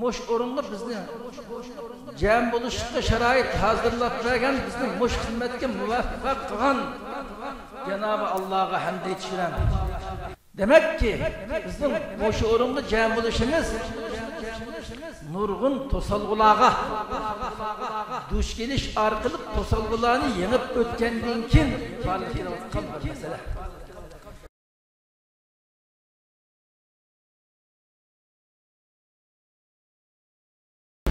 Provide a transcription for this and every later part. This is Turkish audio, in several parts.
muş orunlu bizni cem buluşukta şerait hazırlap vergen bizni muş hizmetke muvaffak kılan Cenab-ı Allah'a hamd etişiren. Demek ki bizim muş orunlu cem buluşumuz nurgun tosalgılağa duş geliş arkalık tosalgılağını yenip ötkendiğin kim valifine vatkan bir mesele.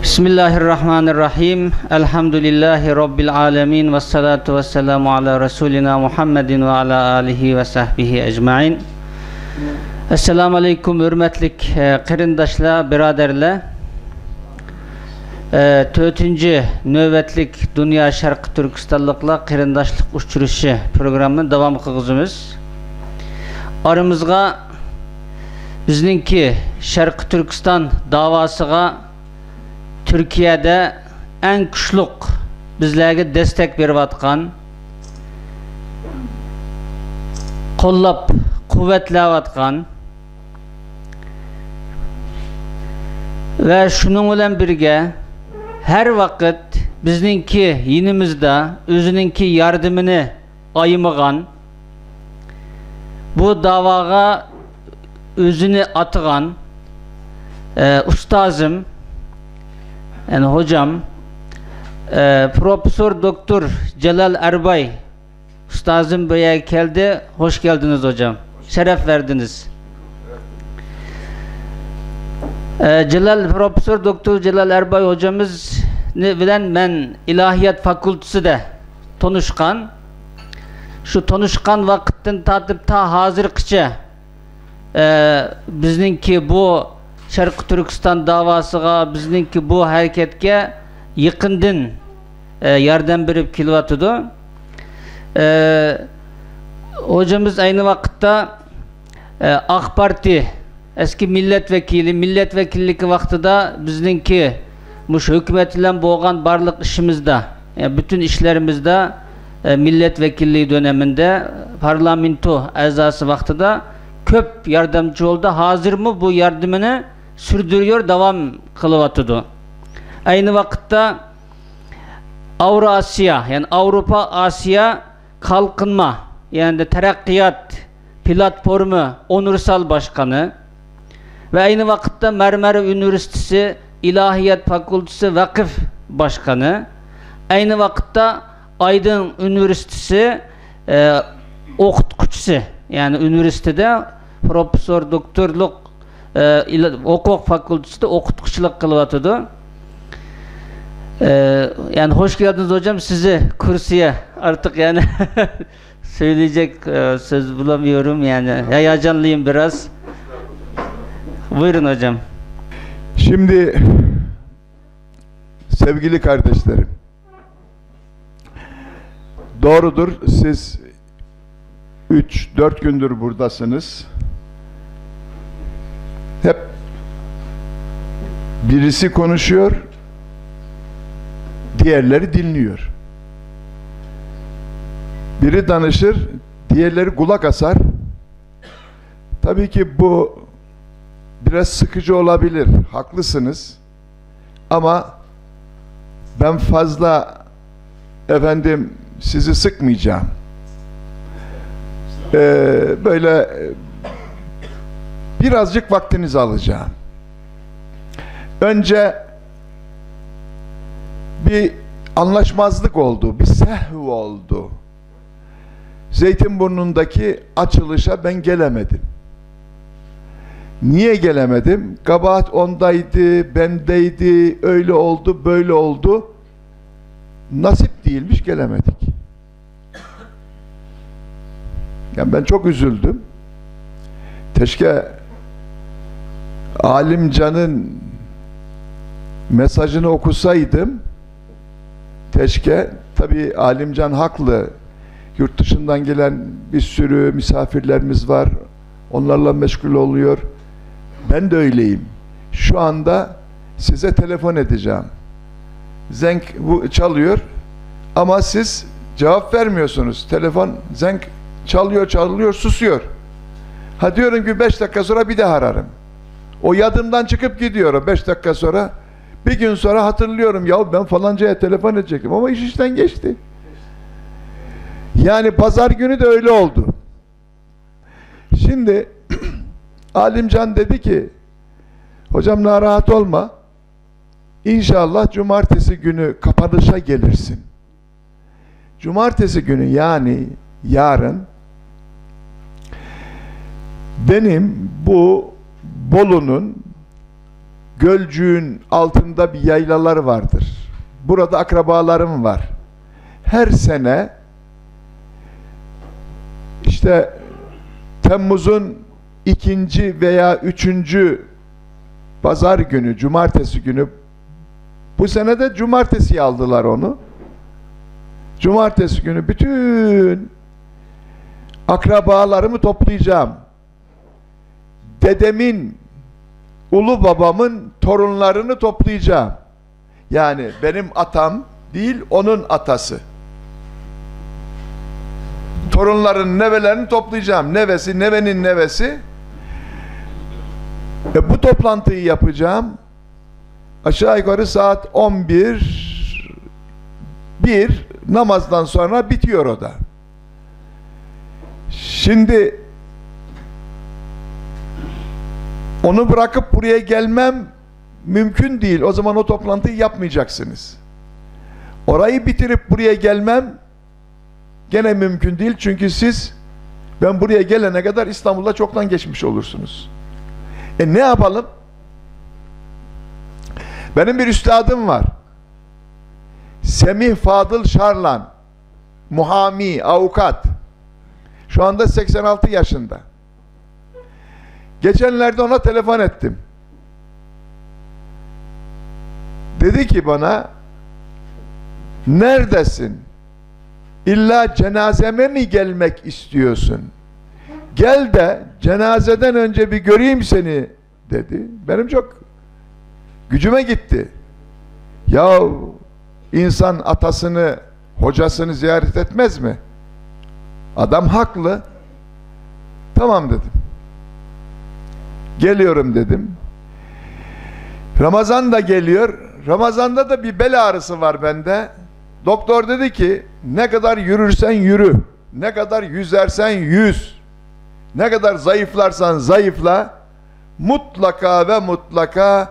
Bismillahirrahmanirrahim. Elhamdülillahi Rabbil alemin. Ve salatu ve selamu ala Resulina Muhammedin ve ala alihi ve sahbihi ecmain. Esselamu aleyküm hürmetlik kırındaşlar, biraderler. 4. nöbetlik Dünya Şarkı Türkistanlıkla kırındaşlık uçuruşu programının devam kılgızımız. Aramızga bizninki Şarkı Türkistan davasıga Türkiye'de en güçlük bizlerge destek beriyatkan, kollap kuvvetleyatkan ve şunun bilen birge her vakit bizninki yinimizde özününki yardımını ayımıgan, bu davaga özünü atıgan ustazım, yani hocam, Profesör Doktor Celal Erbay ustazım buraya geldi. Hoş geldiniz hocam. Şeref verdiniz. Profesör Doktor Celal Erbay hocamız bilen ben İlahiyat Fakültesinde tanışkan. Şu tanışkan vakitten tatıp ta hazırkıça bizninki bu Şarkı Türkistan davasıga bizninki bu hareketke yakından yardım berip kelyaptydy. Hocamız aynı vakitte AK Parti eski milletvekillik vaktida bizninki muş hükümet bilen bolgan barlık işimizde, yani bütün işlerimizde milletvekilliği döneminde parlamento azası vaktida köp yardımcı oldu. Hazır mı bu yardımını sürdürüyor, devam kılıvatıdı. Aynı vakitte Avrasya, yani Avrupa Asya Kalkınma, yani de Terakkiyat Platformu Onursal Başkanı ve aynı vakitte Mermer Üniversitesi İlahiyat Fakültesi Vakıf Başkanı, aynı vakitte Aydın Üniversitesi okutkucusu, yani üniversitede profesör doktorluk hukuk fakültesinde okutkuculuk kılıvatıdı. Yani hoş geldiniz hocam, sizi kürsüye artık yani söyleyecek söz bulamıyorum, yani heyecanlıyım biraz. Buyurun hocam. Şimdi sevgili kardeşlerim, doğrudur, siz 3-4 gündür buradasınız. Hep birisi konuşuyor, diğerleri dinliyor. Biri danışır, diğerleri kulak asar. Tabii ki bu biraz sıkıcı olabilir, haklısınız. Ama ben fazla sizi sıkmayacağım. Böyle birazcık vaktinizi alacağım. Önce bir anlaşmazlık oldu, bir sehv oldu. Zeytinburnu'ndaki açılışa ben gelemedim. Niye gelemedim? Kabahat ondaydı, bendeydi, öyle oldu, böyle oldu. Nasip değilmiş, gelemedik. Yani ben çok üzüldüm. Keşke Alimcan'ın mesajını okusaydım. Keşke, tabii Alimcan haklı. Yurt dışından gelen bir sürü misafirlerimiz var. Onlarla meşgul oluyor. Ben de öyleyim. Şu anda size telefon edeceğim. Zenk çalıyor ama siz cevap vermiyorsunuz. Telefon çalıyor, susuyor. Ha diyorum ki 5 dakika sonra bir daha ararım. O yadımdan çıkıp gidiyor 5 dakika sonra. Bir gün sonra hatırlıyorum, ya ben falancaya telefon edecektim ama iş işten geçti. Yani pazar günü de öyle oldu. Şimdi Alimcan dedi ki, hocam narahat olma, İnşallah cumartesi günü kapanışa gelirsin. Cumartesi günü, yani yarın, benim bu Bolu'nun Gölcük'ün altında bir yaylalar vardır. Burada akrabalarım var. Her sene işte Temmuz'un 2. veya 3. pazar günü, cumartesi günü, bu sene de cumartesiye aldılar onu. Cumartesi günü bütün akrabalarımı toplayacağım. Dedemin, ulu babamın torunlarını toplayacağım. Yani benim atam değil, onun atası. Torunların nevelerini toplayacağım. Nevesi, nevenin nevesi. Bu toplantıyı yapacağım. Aşağı yukarı saat 11, namazdan sonra bitiyor o da. Şimdi onu bırakıp buraya gelmem mümkün değil. O zaman o toplantıyı yapmayacaksınız. Orayı bitirip buraya gelmem gene mümkün değil. Çünkü siz, ben buraya gelene kadar İstanbul'da çoktan geçmiş olursunuz. Ne yapalım? Benim bir üstadım var. Semih Fadıl Şarlan. Muhami, avukat. Şu anda 86 yaşında. Geçenlerde ona telefon ettim. Dedi ki bana, neredesin? İlla cenazeme mi gelmek istiyorsun? Gel de cenazeden önce bir göreyim seni dedi. Benim çok gücüme gitti. Ya insan atasını, hocasını ziyaret etmez mi? Adam haklı. Tamam dedim. Geliyorum dedim. Ramazan da geliyor. Ramazanda da bir bel ağrısı var bende. Doktor dedi ki, ne kadar yürürsen yürü, ne kadar yüzersen yüz, ne kadar zayıflarsan zayıfla, mutlaka ve mutlaka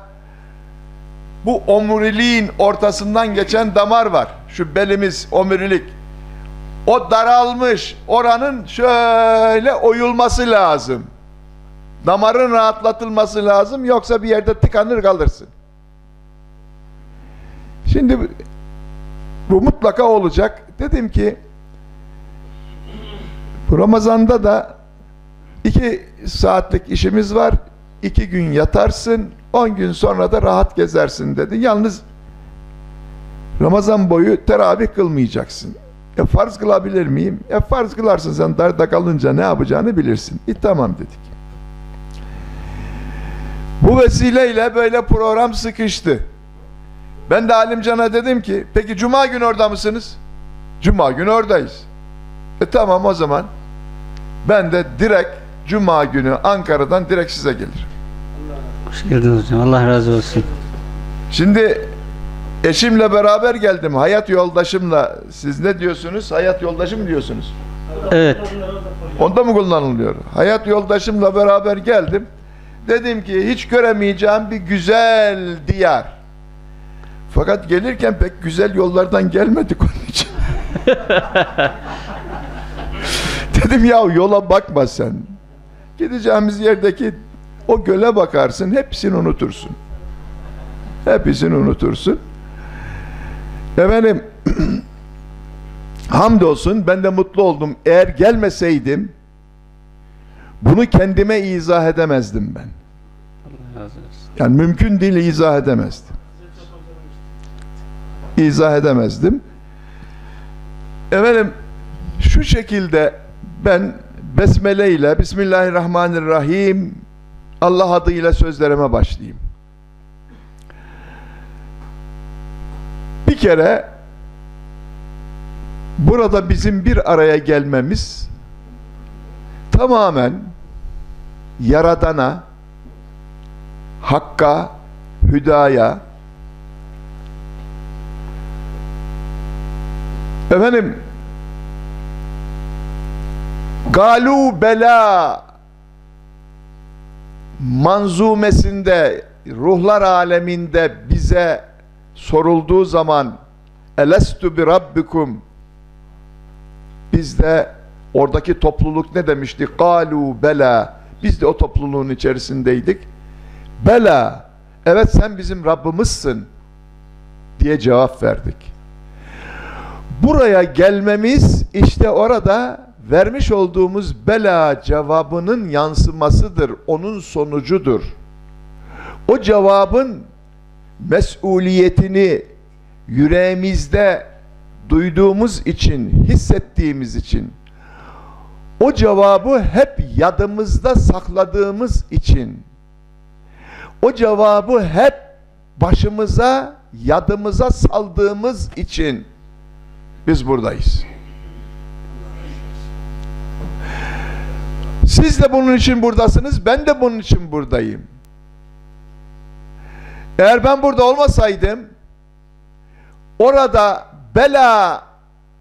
bu omuriliğin ortasından geçen damar var. Şu belimiz, omurilik. O daralmış, oranın şöyle oyulması lazım. Damarın rahatlatılması lazım, yoksa bir yerde tıkanır kalırsın. Şimdi bu mutlaka olacak. Dedim ki, bu Ramazan'da da 2 saatlik işimiz var. 2 gün yatarsın, 10 gün sonra da rahat gezersin dedi. Yalnız Ramazan boyu teravih kılmayacaksın. Farz kılabilir miyim? Farz kılarsın, sen darda kalınca ne yapacağını bilirsin. Tamam dedik. Bu vesileyle böyle program sıkıştı. Ben de Alimcan'a dedim ki, peki Cuma günü orada mısınız? Cuma günü oradayız. Tamam o zaman. Ben de direkt Cuma günü Ankara'dan direkt size gelirim. Hoş geldiniz hocam. Allah razı olsun. Şimdi eşimle beraber geldim. Hayat yoldaşımla. Siz ne diyorsunuz? Hayat yoldaşım mı diyorsunuz? Evet. Onda mı kullanılıyor? Hayat yoldaşımla beraber geldim. Dedim ki hiç göremeyeceğim bir güzel diyar. Fakat gelirken pek güzel yollardan gelmedik onun için. Dedim ya yola bakma sen. Gideceğimiz yerdeki o göle bakarsın, hepsini unutursun. Hepsini unutursun. Efendim hamdolsun ben de mutlu oldum. Eğer gelmeseydim bunu kendime izah edemezdim ben. Yani mümkün değil, izah edemezdim. İzah edemezdim. Efendim şu şekilde ben besmele ile Bismillahirrahmanirrahim Allah adıyla sözlerime başlayayım. Bir kere burada bizim bir araya gelmemiz tamamen Yaradan'a, hakka, hüdaya, efendim, galu bela manzumesinde, ruhlar aleminde bize sorulduğu zaman elestu bi rabbikum, biz de oradaki topluluk ne demişti? Galu bela, biz de o topluluğun içerisindeydik. Bela, evet sen bizim Rabbimizsin diye cevap verdik. Buraya gelmemiz işte orada vermiş olduğumuz bela cevabının yansımasıdır, onun sonucudur. O cevabın mesuliyetini yüreğimizde duyduğumuz için, hissettiğimiz için, o cevabı hep yadımızda sakladığımız için, o cevabı hep başımıza, yadımıza saldığımız için biz buradayız. Siz de bunun için buradasınız, ben de bunun için buradayım. Eğer ben burada olmasaydım, orada bela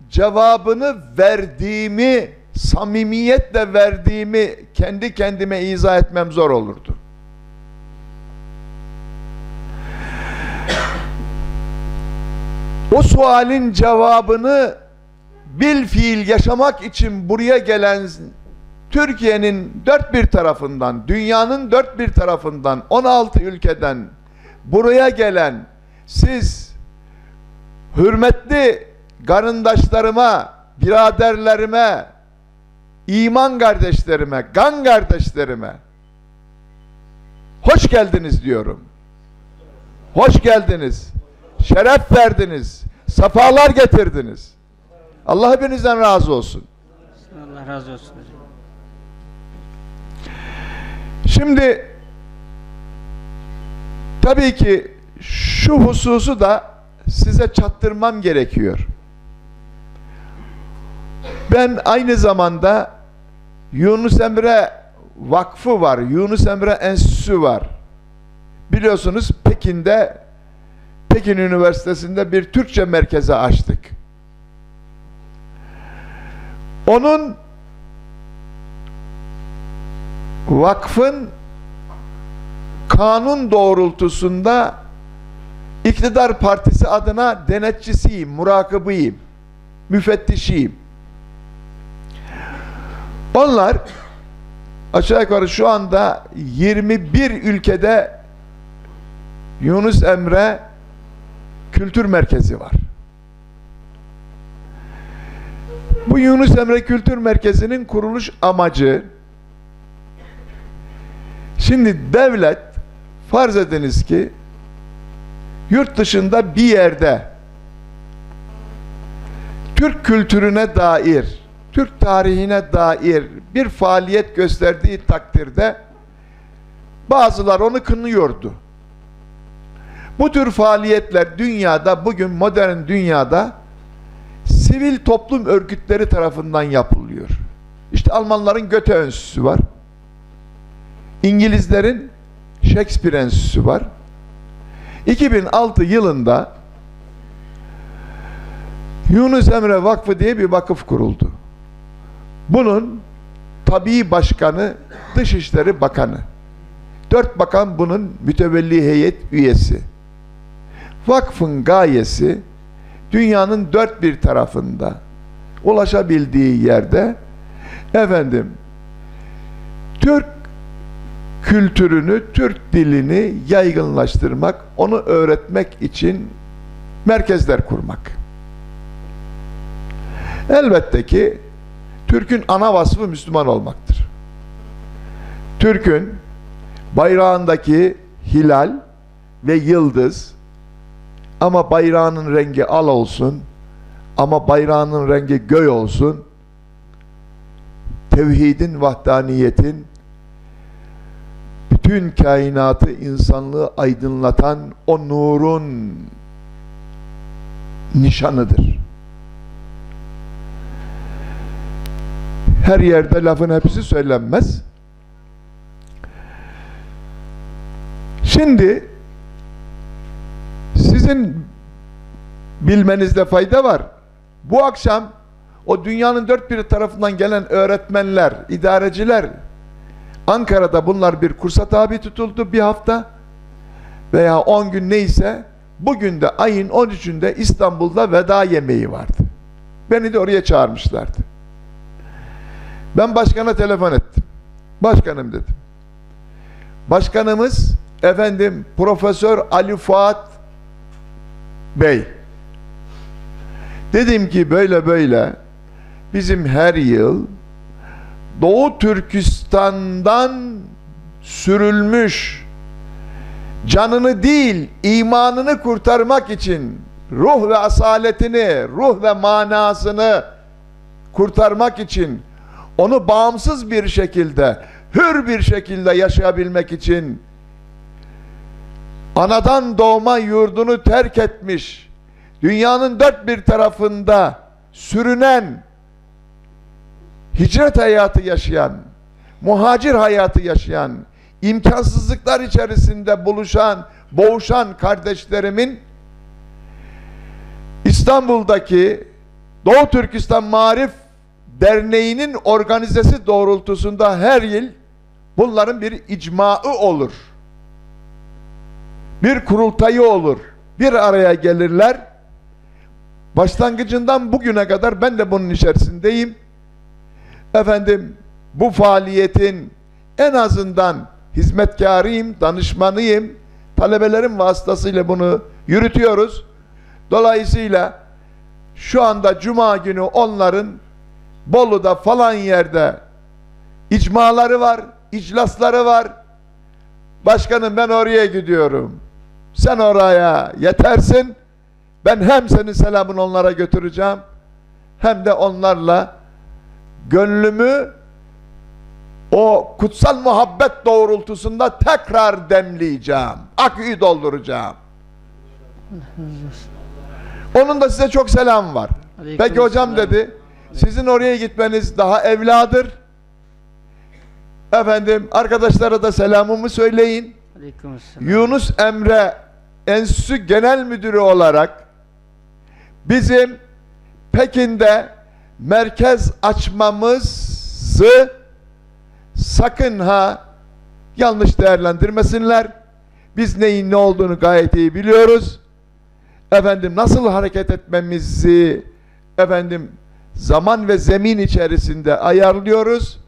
cevabını verdiğimi, samimiyetle verdiğimi kendi kendime izah etmem zor olurdu. O sualin cevabını bilfiil yaşamak için buraya gelen Türkiye'nin dört bir tarafından, dünyanın dört bir tarafından, 16 ülkeden buraya gelen siz hürmetli karındaşlarıma, biraderlerime, iman kardeşlerime, kan kardeşlerime hoş geldiniz diyorum. Hoş geldiniz. Şeref verdiniz. Safalar getirdiniz. Allah hepinizden razı olsun. Allah razı olsun hocam. Şimdi tabii ki şu hususu da size çattırmam gerekiyor. Ben aynı zamanda Yunus Emre Vakfı var, Yunus Emre Enstitüsü var. Biliyorsunuz Pekin'de, Pekin Üniversitesi'nde bir Türkçe merkezi açtık. Onun, vakfın kanun doğrultusunda İktidar Partisi adına denetçisiyim, murakibiyim, müfettişiyim. Onlar aşağı yukarı şu anda 21 ülkede Yunus Emre Kültür Merkezi var. Bu Yunus Emre Kültür Merkezi'nin kuruluş amacı, şimdi devlet, farz ediniz ki yurt dışında bir yerde Türk kültürüne dair, Türk tarihine dair bir faaliyet gösterdiği takdirde bazılar onu kınıyordu. Bu tür faaliyetler dünyada, bugün modern dünyada sivil toplum örgütleri tarafından yapılıyor. İşte Almanların Goethe Enstitüsü var. İngilizlerin Shakespeare Enstitüsü var. 2006 yılında Yunus Emre Vakfı diye bir vakıf kuruldu. Bunun tabii başkanı Dışişleri Bakanı. 4 bakan bunun mütevelli heyet üyesi. Vakfın gayesi dünyanın dört bir tarafında ulaşabildiği yerde efendim Türk kültürünü, Türk dilini yaygınlaştırmak, onu öğretmek için merkezler kurmak. Elbette ki Türk'ün ana vasfı Müslüman olmaktır. Türk'ün bayrağındaki hilal ve yıldız, ama bayrağının rengi al olsun, ama bayrağının rengi göy olsun, tevhidin, vahdaniyetin, bütün kainatı, insanlığı aydınlatan o nurun nişanıdır. Her yerde lafın hepsi söylenmez. Şimdi sizin bilmenizde fayda var. Bu akşam o dünyanın dört bir tarafından gelen öğretmenler, idareciler, Ankara'da bunlar bir kursa tabi tutuldu bir hafta veya 10 gün neyse. Bugün de ayın 13'ünde İstanbul'da veda yemeği vardı. Beni de oraya çağırmışlardı. Ben başkana telefon ettim. Başkanım dedim. Başkanımız efendim Profesör Ali Fuat Bey. Dedim ki böyle böyle bizim her yıl Doğu Türkistan'dan sürülmüş, canını değil imanını kurtarmak için, ruh ve asaletini, ruh ve manasını kurtarmak için, onu bağımsız bir şekilde, hür bir şekilde yaşayabilmek için anadan doğma yurdunu terk etmiş, dünyanın dört bir tarafında sürünen, hicret hayatı yaşayan, muhacir hayatı yaşayan, imkansızlıklar içerisinde buluşan, boğuşan kardeşlerimin İstanbul'daki Doğu Türkistan Maarif Derneği'nin organizesi doğrultusunda her yıl bunların bir icmaı olur. Bir kurultayı olur. Bir araya gelirler. Başlangıcından bugüne kadar ben de bunun içerisindeyim. Efendim bu faaliyetin en azından hizmetkarıyım, danışmanıyım. Talebelerim vasıtasıyla bunu yürütüyoruz. Dolayısıyla şu anda Cuma günü onların Bolu'da falan yerde icmaları var, iclasları var. Başkanım ben oraya gidiyorum. Sen oraya yetersin. Ben hem senin selamını onlara götüreceğim hem de onlarla gönlümü o kutsal muhabbet doğrultusunda tekrar demleyeceğim. Aküyü dolduracağım. Onun da size çok selam var. Peki hocam dedi, sizin oraya gitmeniz daha evladır. Efendim arkadaşlara da selamımı söyleyin. Yunus Emre Enstitüsü Genel Müdürü olarak bizim Pekin'de merkez açmamızı sakın ha yanlış değerlendirmesinler. Biz neyin ne olduğunu gayet iyi biliyoruz. Efendim nasıl hareket etmemizi efendim zaman ve zemin içerisinde ayarlıyoruz.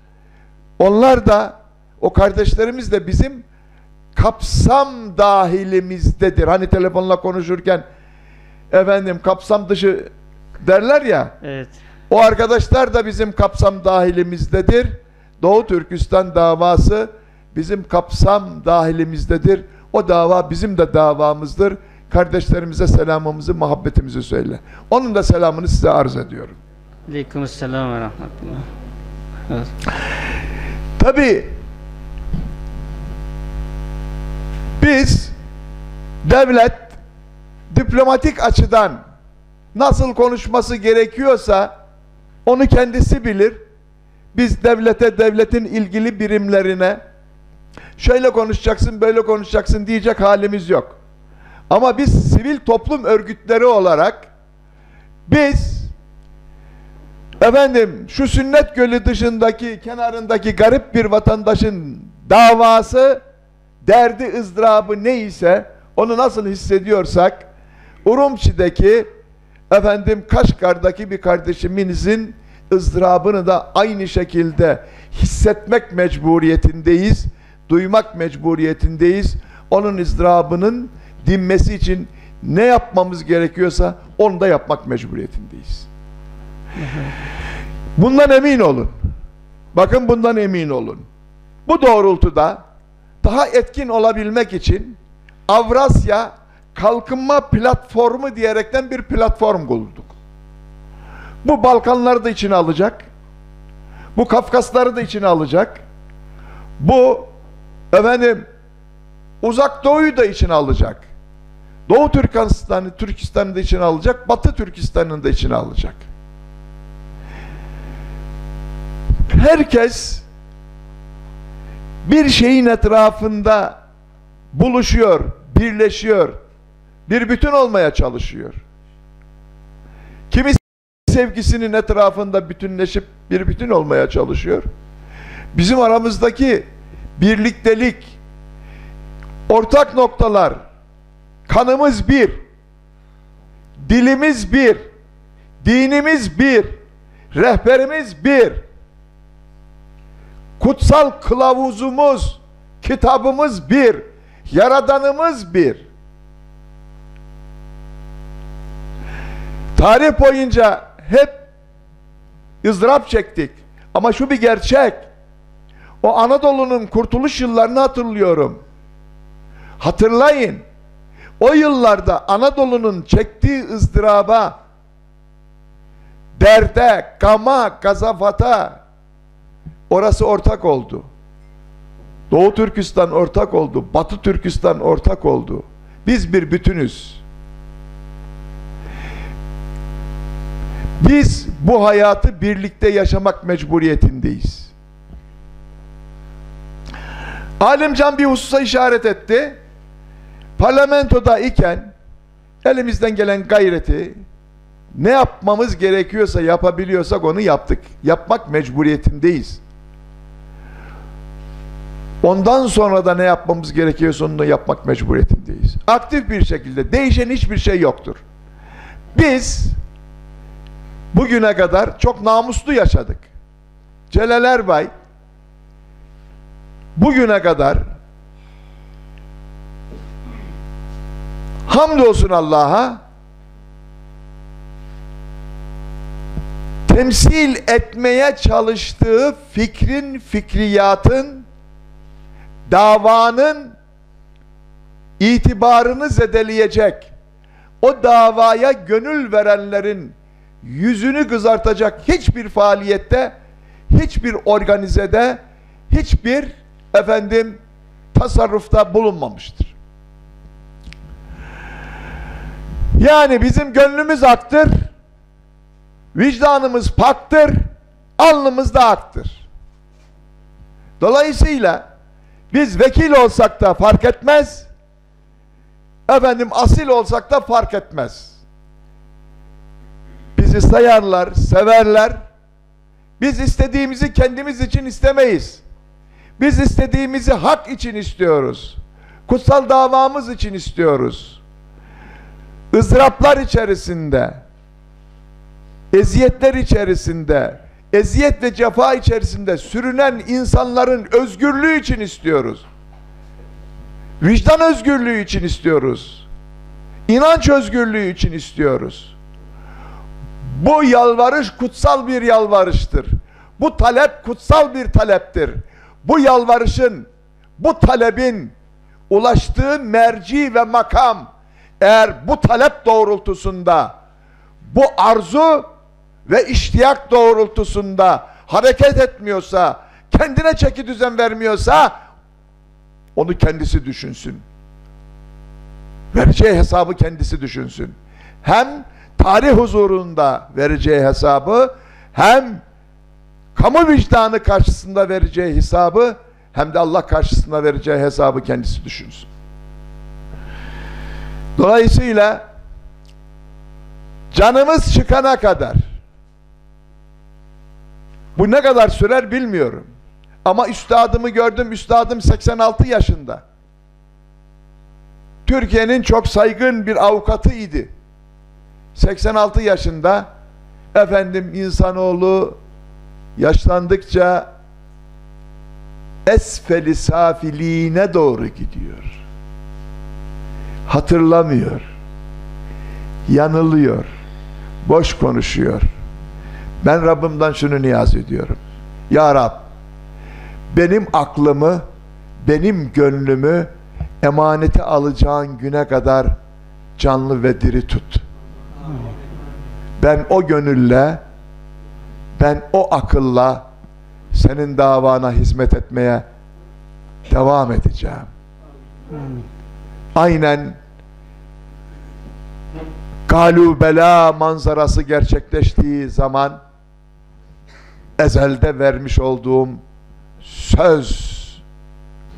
Onlar da o kardeşlerimiz de bizim kapsam dahilimizdedir. Hani telefonla konuşurken efendim kapsam dışı derler ya. Evet. O arkadaşlar da bizim kapsam dahilimizdedir. Doğu Türkistan davası bizim kapsam dahilimizdedir. O dava bizim de davamızdır. Kardeşlerimize selamımızı, muhabbetimizi söyle. Onun da selamını size arz ediyorum. Aleykümselam ve rahmetullah. Evet. Tabii biz devlet diplomatik açıdan nasıl konuşması gerekiyorsa onu kendisi bilir. Biz devlete, devletin ilgili birimlerine şöyle konuşacaksın, böyle konuşacaksın diyecek halimiz yok. Ama biz sivil toplum örgütleri olarak biz efendim şu Sünnet Gölü dışındaki kenarındaki garip bir vatandaşın davası, derdi, ızdırabı neyse onu nasıl hissediyorsak Urumçi'deki efendim Kaşgar'daki bir kardeşimizin ızdırabını da aynı şekilde hissetmek mecburiyetindeyiz, duymak mecburiyetindeyiz. Onun ızdırabının dinmesi için ne yapmamız gerekiyorsa onu da yapmak mecburiyetindeyiz. Bundan emin olun. Bakın bundan emin olun. Bu doğrultuda daha etkin olabilmek için Avrasya Kalkınma Platformu diyerekten bir platform kurulduk. Bu Balkanları da içine alacak. Bu Kafkasları da içine alacak. Bu efendim Uzak Doğu'yu da içine alacak. Doğu Türkistan'ı da içine alacak. Batı Türkistan'ı da içine alacak. Herkes bir şeyin etrafında buluşuyor, birleşiyor, bir bütün olmaya çalışıyor. Kimi sevgisinin etrafında bütünleşip bir bütün olmaya çalışıyor. Bizim aramızdaki birliktelik, ortak noktalar, kanımız bir, dilimiz bir, dinimiz bir, rehberimiz bir, kutsal kılavuzumuz, kitabımız bir, yaradanımız bir. Tarih boyunca hep ızdırap çektik. Ama şu bir gerçek. O Anadolu'nun kurtuluş yıllarını hatırlıyorum. Hatırlayın. O yıllarda Anadolu'nun çektiği ızdıraba, derde, gama, gazafata orası ortak oldu. Doğu Türkistan ortak oldu. Batı Türkistan ortak oldu. Biz bir bütünüz. Biz bu hayatı birlikte yaşamak mecburiyetindeyiz. Alimcan bir hususa işaret etti. Parlamentoda iken elimizden gelen gayreti ne yapmamız gerekiyorsa, yapabiliyorsak onu yaptık. Yapmak mecburiyetindeyiz. Ondan sonra da ne yapmamız gerekiyorsa onu yapmak mecburiyetindeyiz. Aktif bir şekilde değişen hiçbir şey yoktur. Biz bugüne kadar çok namuslu yaşadık. Celal Erbay bugüne kadar hamdolsun Allah'a temsil etmeye çalıştığı fikrin, fikriyatın, davanın itibarını zedeleyecek, o davaya gönül verenlerin yüzünü kızartacak hiçbir faaliyette, hiçbir organizede, hiçbir tasarrufta bulunmamıştır. Yani bizim gönlümüz aktır, vicdanımız paktır, alnımız da aktır. Dolayısıyla biz vekil olsak da fark etmez, asil olsak da fark etmez. Bizi sayarlar, severler. Biz istediğimizi kendimiz için istemeyiz. Biz istediğimizi hak için istiyoruz. Kutsal davamız için istiyoruz. ızdıraplar içerisinde, eziyetler içerisinde, eziyet ve cefa içerisinde sürünen insanların özgürlüğü için istiyoruz. Vicdan özgürlüğü için istiyoruz. İnanç özgürlüğü için istiyoruz. Bu yalvarış kutsal bir yalvarıştır. Bu talep kutsal bir taleptir. Bu yalvarışın, bu talebin ulaştığı merci ve makam, eğer bu talep doğrultusunda, bu arzu ve iştiyak doğrultusunda hareket etmiyorsa, kendine çeki düzen vermiyorsa, onu kendisi düşünsün. Vereceği hesabı kendisi düşünsün. Hem tarih huzurunda vereceği hesabı, hem kamu vicdanı karşısında vereceği hesabı, hem de Allah karşısında vereceği hesabı kendisi düşünsün. Dolayısıyla canımız çıkana kadar, bu ne kadar sürer bilmiyorum. Ama üstadımı gördüm, üstadım 86 yaşında. Türkiye'nin çok saygın bir avukatı idi. 86 yaşında, insanoğlu yaşlandıkça esfeli safiliğine doğru gidiyor. Hatırlamıyor, yanılıyor, boş konuşuyor. Ben Rabbimden şunu niyaz ediyorum: Ya Rab, benim aklımı, benim gönlümü emanete alacağın güne kadar canlı ve diri tut. Ben o gönülle, ben o akılla senin davana hizmet etmeye devam edeceğim. Aynen Galû Bela manzarası gerçekleştiği zaman ezelde vermiş olduğum söz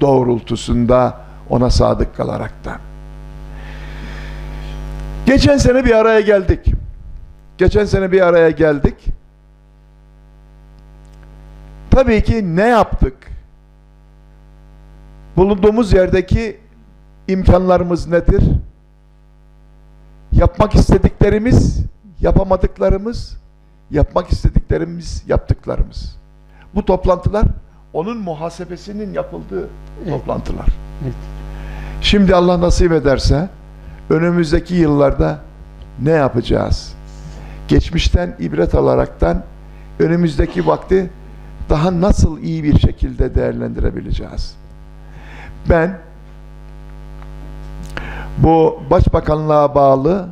doğrultusunda Ona sadık kalaraktan. Geçen sene bir araya geldik. Tabii ki ne yaptık? Bulunduğumuz yerdeki imkanlarımız nedir? Yapmak istediklerimiz, yapamadıklarımız, yapmak istediklerimiz, yaptıklarımız. Bu toplantılar onun muhasebesinin yapıldığı toplantılar. Evet. Şimdi Allah nasip ederse önümüzdeki yıllarda ne yapacağız? Geçmişten ibret alaraktan önümüzdeki vakti daha nasıl iyi bir şekilde değerlendirebileceğiz? Ben bu Başbakanlığa bağlı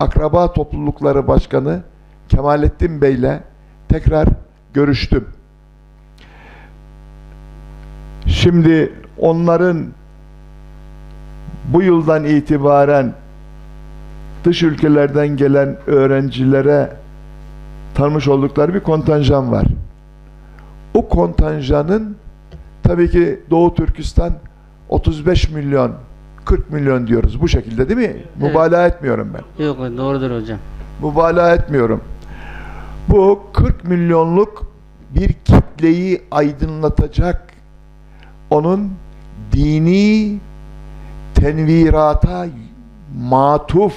Akraba Toplulukları Başkanı Kemalettin Bey'le tekrar görüştüm. Şimdi onların bu yıldan itibaren dış ülkelerden gelen öğrencilere tanımış oldukları bir kontenjan var. O kontenjanın tabii ki Doğu Türkistan 35 milyon 40 milyon diyoruz bu şekilde değil mi? Evet. Mübalağa etmiyorum ben. Yok, doğrudur hocam. Mübalağa etmiyorum. Bu 40 milyonluk bir kitleyi aydınlatacak, onun dini tenvirata matuf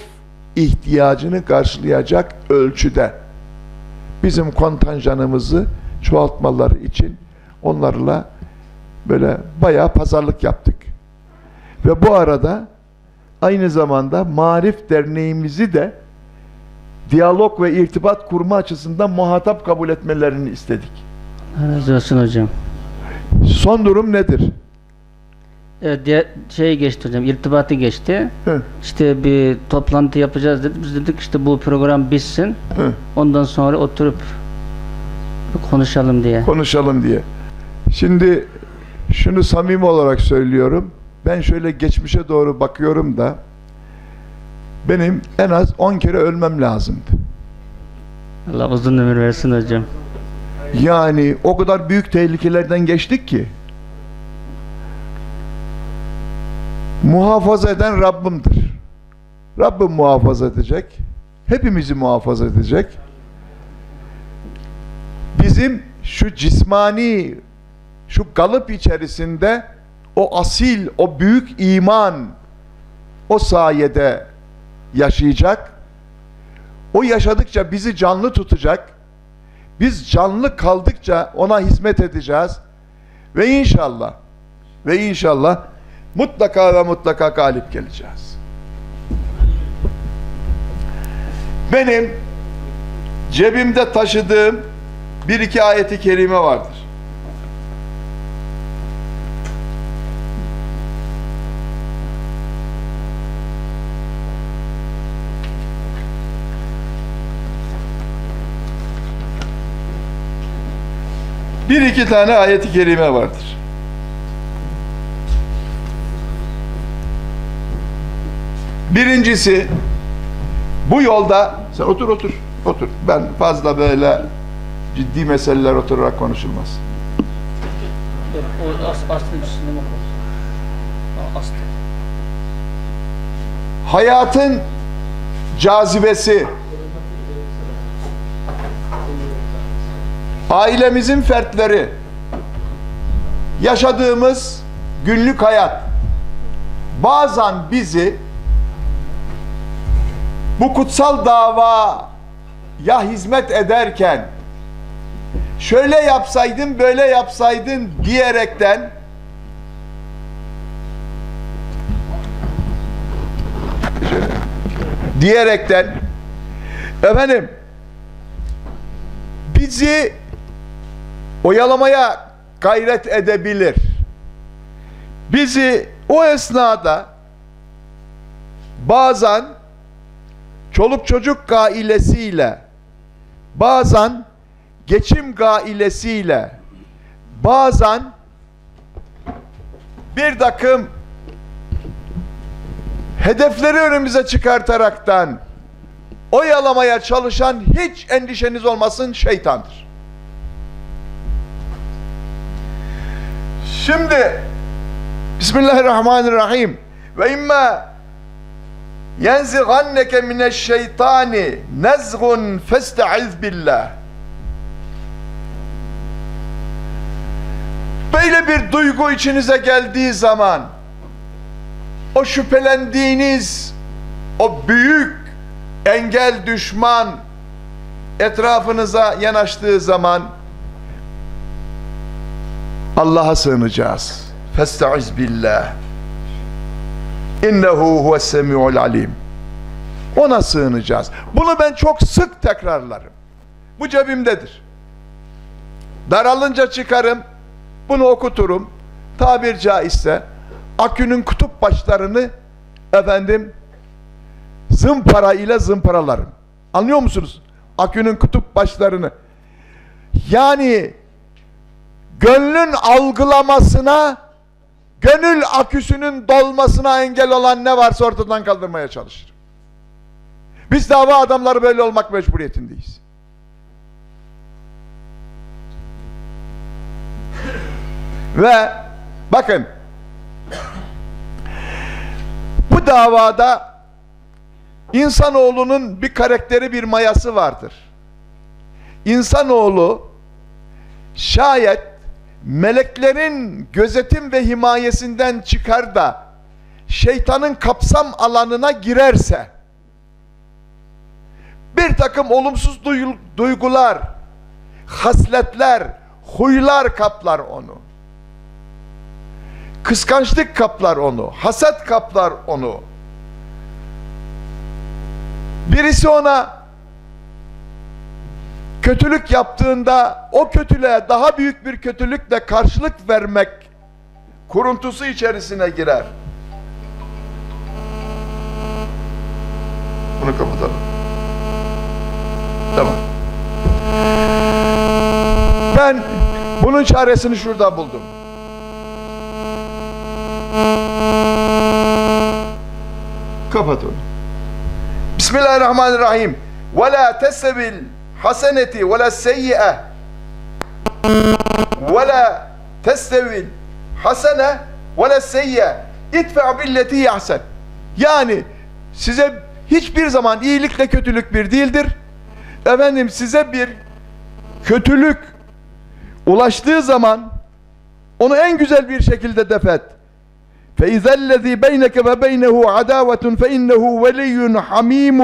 ihtiyacını karşılayacak ölçüde bizim kontenjanımızı çoğaltmaları için onlarla böyle bayağı pazarlık yaptık. Ve bu arada aynı zamanda Marif Derneğimizi de diyalog ve irtibat kurma açısından muhatap kabul etmelerini istedik. Razı olsun hocam. Son durum nedir? Evet, geçti hocam, irtibatı geçti. Hı. İşte bir toplantı yapacağız dedik. Biz dedik işte bu program bitsin. Hı. Ondan sonra oturup konuşalım diye. Konuşalım diye. Şimdi şunu samimi olarak söylüyorum. Ben şöyle geçmişe doğru bakıyorum da benim en az 10 kere ölmem lazımdı. Allah uzun ömür versin hocam. Yani o kadar büyük tehlikelerden geçtik ki muhafaza eden Rabbimdir. Rabbim muhafaza edecek. Hepimizi muhafaza edecek. Bizim şu cismani, şu kalıp içerisinde o asil, o büyük iman o sayede yaşayacak. O yaşadıkça bizi canlı tutacak. Biz canlı kaldıkça ona hizmet edeceğiz. Ve inşallah mutlaka ve mutlaka galip geleceğiz. Benim cebimde taşıdığım bir iki ayeti kerime vardır. Bir iki tane ayeti kerime vardır. Birincisi, bu yolda sen otur. Ben fazla böyle ciddi meseleler oturarak konuşulmaz. Hayatın cazibesi, ailemizin fertleri, yaşadığımız günlük hayat bazen bizi bu kutsal davaya hizmet ederken şöyle yapsaydın, böyle yapsaydın diyerekten efendim bizi oyalamaya gayret edebilir. Bizi o esnada bazen çoluk çocuk gailesiyle, bazen geçim gailesiyle, bazen bir takım hedefleri önümüze çıkartaraktan oyalamaya çalışan, hiç endişeniz olmasın, şeytandır. Şimdi Bismillahirrahmanirrahim. Ve imma yenziganneke mineşşeytani nezgun festaiz billah. Böyle bir duygu içinize geldiği zaman, o şüphelendiğiniz o büyük engel, düşman etrafınıza yanaştığı zaman Allah'a sığınacağız. Festaiz billah. İnnehu huves-semi'ul alim. Ona sığınacağız. Bunu ben çok sık tekrarlarım. Bu cebimdedir. Daralınca çıkarım, bunu okuturum. Tabir caizse akünün kutup başlarını zımpara ile zımparalarım. Anlıyor musunuz? Akünün kutup başlarını. Yani gönlün algılamasına, gönül aküsünün dolmasına engel olan ne varsa ortadan kaldırmaya çalışır. Biz dava adamları böyle olmak mecburiyetindeyiz. Ve bakın, bu davada insanoğlunun bir karakteri, bir mayası vardır. İnsanoğlu şayet meleklerin gözetim ve himayesinden çıkar da şeytanın kapsam alanına girerse, bir takım olumsuz duygular, hasletler, huylar kaplar onu. Kıskançlık kaplar onu, haset kaplar onu. Birisi ona kötülük yaptığında o kötülüğe daha büyük bir kötülükle karşılık vermek kuruntusu içerisine girer. Bunu kapatalım. Tamam. Ben bunun çaresini şurada buldum. Kapat onu. Bismillahirrahmanirrahim. Ve la tesbil haseneti ve la seyyi'e ve la testevil hasene ve la seyyi'e idfa billeti yahsen. Yani size hiçbir zaman iyilikle kötülük bir değildir. Efendim, size bir kötülük ulaştığı zaman onu en güzel bir şekilde def et. فَاِذَا الَّذ۪ي بَيْنَكَ وَبَيْنَهُ عَدَاوَةٌ فَاِنَّهُ وَلِيٌّ حَم۪يمٌ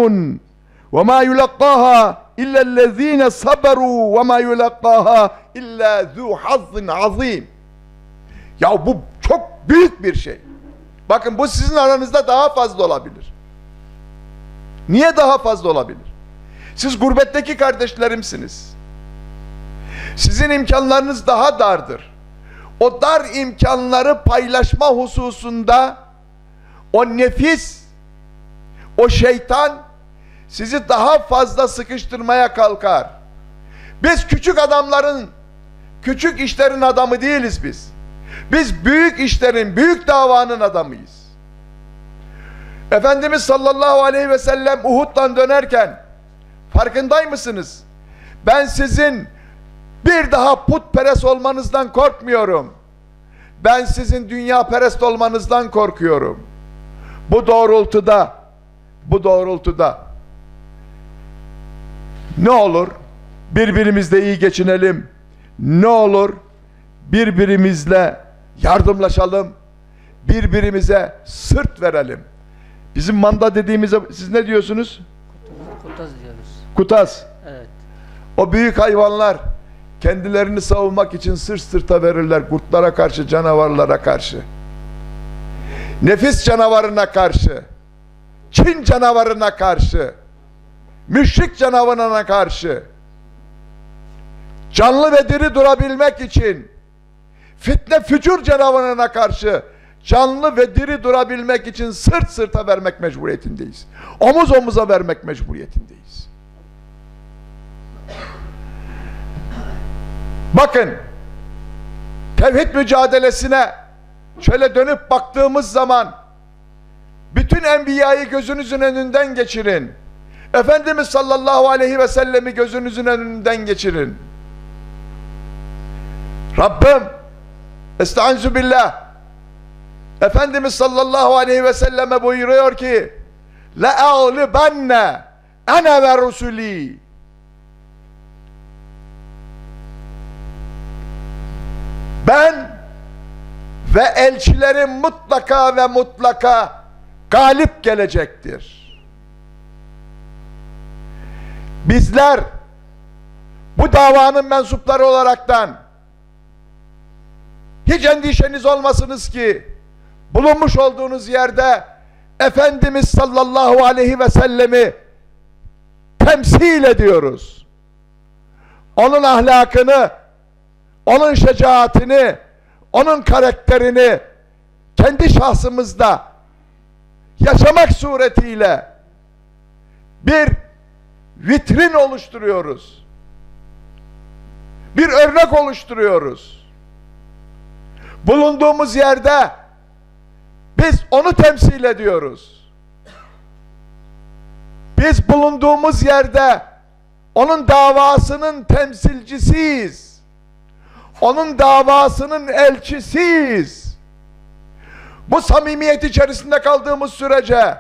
وَمَا يُلَقَّاهَا اِلَّا الَّذ۪ينَ صَبَرُوا وَمَا يُلَقَّاهَا اِلَّا ذُو حَظٍ عَظ۪يمٍ. Ya bu çok büyük bir şey. Bakın, bu sizin aranızda daha fazla olabilir. Niye daha fazla olabilir? Siz gurbetteki kardeşlerimsiniz. Sizin imkanlarınız daha dardır. O dar imkanları paylaşma hususunda o nefis, o şeytan sizi daha fazla sıkıştırmaya kalkar. Biz küçük adamların, küçük işlerin adamı değiliz biz. Biz büyük işlerin, büyük davanın adamıyız. Efendimiz sallallahu aleyhi ve sellem Uhud'dan dönerken, farkınday mısınız? Ben sizin bir daha putperest olmanızdan korkmuyorum. Ben sizin dünyaperest olmanızdan korkuyorum. Bu doğrultuda ne olur birbirimizle iyi geçinelim. Ne olur birbirimizle yardımlaşalım. Birbirimize sırt verelim. Bizim manda dediğimize siz ne diyorsunuz? Kutaz diyoruz. Kutaz. Evet. O büyük hayvanlar kendilerini savunmak için sırt sırta verirler, kurtlara karşı, canavarlara karşı. Nefis canavarına karşı, Çin canavarına karşı, müşrik canavarına karşı, canlı ve diri durabilmek için, fitne fücur canavarına karşı canlı ve diri durabilmek için sırt sırta vermek mecburiyetindeyiz. Omuz omuza vermek mecburiyetindeyiz. Bakın, tevhid mücadelesine şöyle dönüp baktığımız zaman bütün enbiyayı gözünüzün önünden geçirin. Efendimiz sallallahu aleyhi ve sellemi gözünüzün önünden geçirin. Rabbim, estaizu billah, Efendimiz sallallahu aleyhi ve selleme buyuruyor ki لَاَغْلِبَنَّ اَنَا وَرُسُلِي ben ve elçilerim mutlaka ve mutlaka galip gelecektir. Bizler bu davanın mensupları olaraktan hiç endişeniz olmasınız ki bulunmuş olduğunuz yerde Efendimiz sallallahu aleyhi ve sellemi temsil ediyoruz. Onun ahlakını, onun şecaatini, onun karakterini kendi şahsımızda yaşamak suretiyle bir vitrin oluşturuyoruz. Bir örnek oluşturuyoruz. Bulunduğumuz yerde biz onu temsil ediyoruz. Biz bulunduğumuz yerde onun davasının temsilcisiyiz. Onun davasının elçisiyiz. Bu samimiyet içerisinde kaldığımız sürece,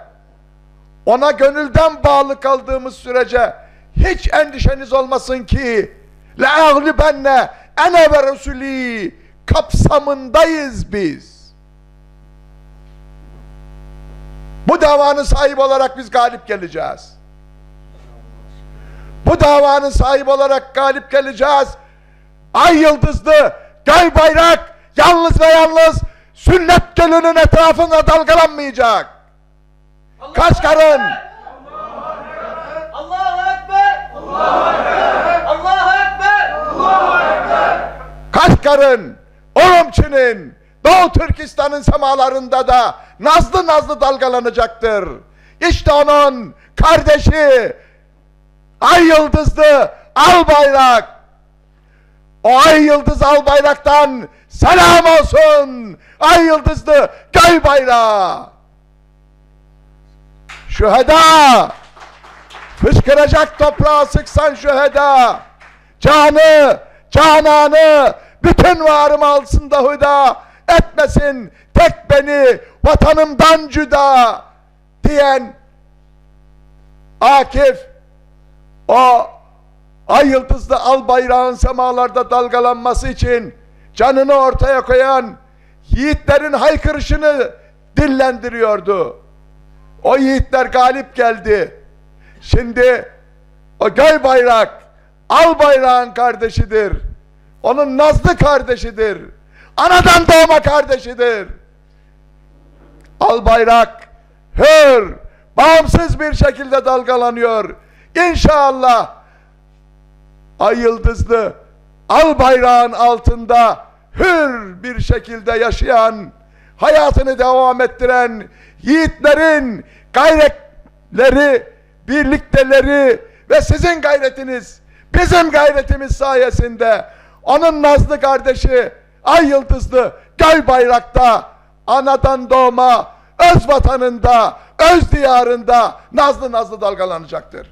ona gönülden bağlı kaldığımız sürece hiç endişeniz olmasın ki لَاَغْلِبَنَّ اَنَا وَرَسُولِي kapsamındayız biz. Bu davanın sahibi olarak biz galip geleceğiz. Bu davanın sahibi olarak galip geleceğiz. Ay yıldızlı, göy bayrak, yalnız ve yalnız sünnet gölünün etrafında dalgalanmayacak. Kaşgar'ın Allahu Ekber! Allahu Ekber! Allahu Ekber! Allahu Ekber! Kaşgar'ın, Urumçi'nin, Doğu Türkistan'ın semalarında da nazlı nazlı dalgalanacaktır. İşte onun kardeşi ay yıldızlı al bayrak. O ay yıldız al bayraktan selam olsun. Ay yıldızlı göy bayrağı. Şüheda, fışkıracak toprağa sıksan şüheda, canı, cananı, bütün varım altında hüda, etmesin tek beni vatanımdan cüda diyen Akif, o ay yıldızlı al bayrağın semalarda dalgalanması için canını ortaya koyan yiğitlerin haykırışını dillendiriyordu. O yiğitler galip geldi. Şimdi o göy bayrak al bayrağın kardeşidir. Onun nazlı kardeşidir. Anadan doğma kardeşidir. Al bayrak hür, bağımsız bir şekilde dalgalanıyor. İnşallah ay yıldızlı al bayrağın altında hür bir şekilde yaşayan, hayatını devam ettiren yiğitlerin gayretleri, birlikteleri ve sizin gayretiniz, bizim gayretimiz sayesinde onun nazlı kardeşi ay yıldızlı göy bayrakta, anadan doğma öz vatanında, öz diyarında nazlı nazlı dalgalanacaktır.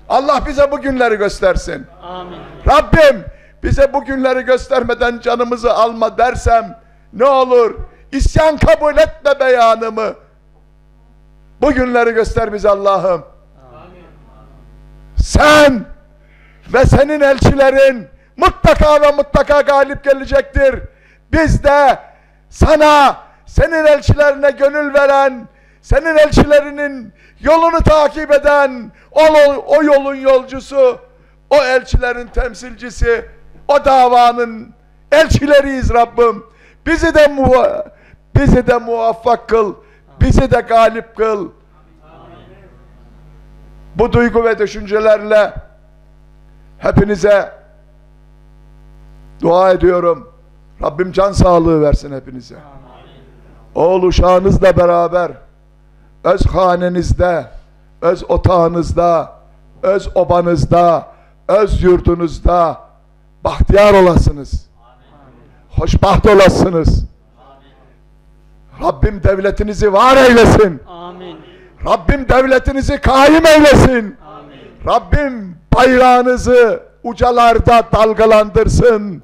Allah bize bu günleri göstersin. Amin. Rabbim bize bu günleri göstermeden canımızı alma dersem ne olur? İsyan kabul etme beyanımı. Bu günleri göster bize Allah'ım. Sen ve senin elçilerin mutlaka ve mutlaka galip gelecektir. Biz de sana, senin elçilerine gönül veren, senin elçilerinin yolunu takip eden, o yolun yolcusu, o elçilerin temsilcisi, o davanın elçileriyiz Rabbim. Bizi de muvaffak kıl, bizi de galip kıl. Bu duygu ve düşüncelerle hepinize dua ediyorum. Rabbim can sağlığı versin hepinize. Oğul uşağınızla beraber öz hanenizde, öz otağınızda, öz obanızda, öz yurdunuzda bahtiyar olasınız. Hoşbaht olasınız. Rabbim devletinizi var eylesin. Amin. Rabbim devletinizi kaim eylesin. Amin. Rabbim bayrağınızı ucalarda dalgalandırsın. Amin.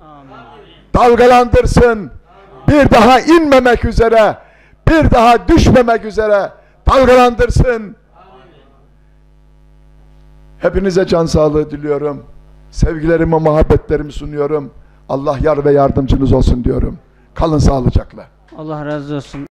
Dalgalandırsın. Bir daha inmemek üzere bir daha düşmemek üzere dalgalandırsın. Hepinize can sağlığı diliyorum. Sevgilerimi, muhabbetlerimi sunuyorum. Allah yar ve yardımcınız olsun diyorum. Kalın sağlıcakla. Allah razı olsun.